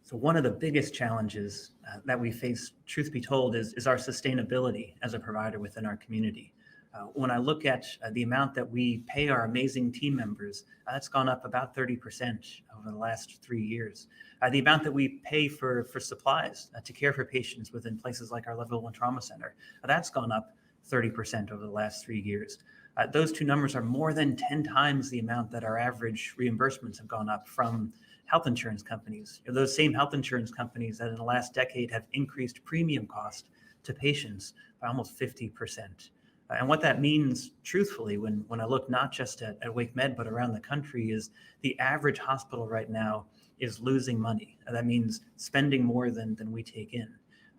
So one of the biggest challenges that we face, truth be told, is our sustainability as a provider within our community. When I look at the amount that we pay our amazing team members, that's gone up about 30% over the last 3 years. The amount that we pay for supplies to care for patients within places like our Level 1 Trauma Center, that's gone up 30% over the last 3 years. Those two numbers are more than 10 times the amount that our average reimbursements have gone up from health insurance companies. Those same health insurance companies that in the last decade have increased premium cost to patients by almost 50%. And what that means, truthfully, when I look not just at WakeMed, but around the country, is the average hospital right now is losing money. That means spending more than we take in.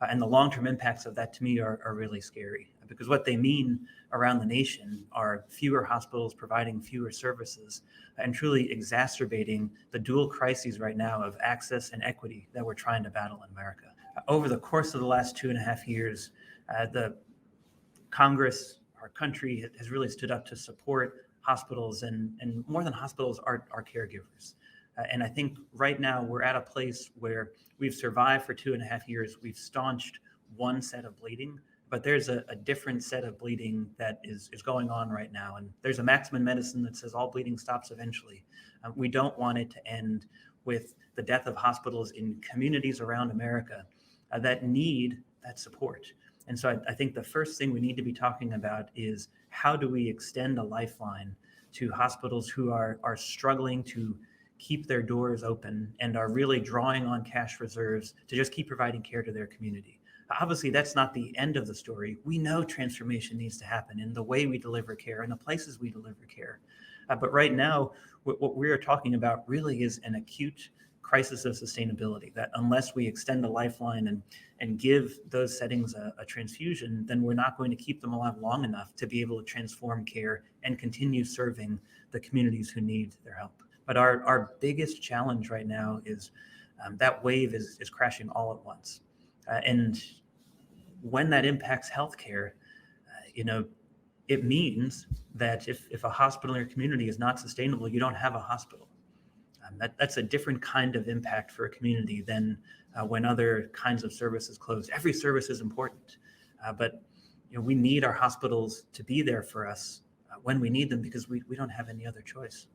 And the long-term impacts of that to me are really scary, because what they mean around the nation are fewer hospitals providing fewer services and truly exacerbating the dual crises right now of access and equity that we're trying to battle in America. Over the course of the last 2.5 years, the Congress, our country, has really stood up to support hospitals and more than hospitals, our caregivers. And I think right now we're at a place where we've survived for 2.5 years. We've staunched one set of bleeding, but there's a different set of bleeding that is going on right now. And there's a maximum medicine that says all bleeding stops eventually. We don't want it to end with the death of hospitals in communities around America that need that support. And so I think the first thing we need to be talking about is how do we extend a lifeline to hospitals who are struggling to keep their doors open and are really drawing on cash reserves to just keep providing care to their community. Obviously, that's not the end of the story. We know transformation needs to happen in the way we deliver care and the places we deliver care. But right now, what we are talking about really is an acute crisis of sustainability, that unless we extend a lifeline and give those settings a transfusion, then we're not going to keep them alive long enough to be able to transform care and continue serving the communities who need their help. But our biggest challenge right now is that wave is crashing all at once. And when that impacts healthcare, it means that if a hospital in your community is not sustainable, you don't have a hospital. That's a different kind of impact for a community than when other kinds of services close. Every service is important, but we need our hospitals to be there for us when we need them, because we don't have any other choice.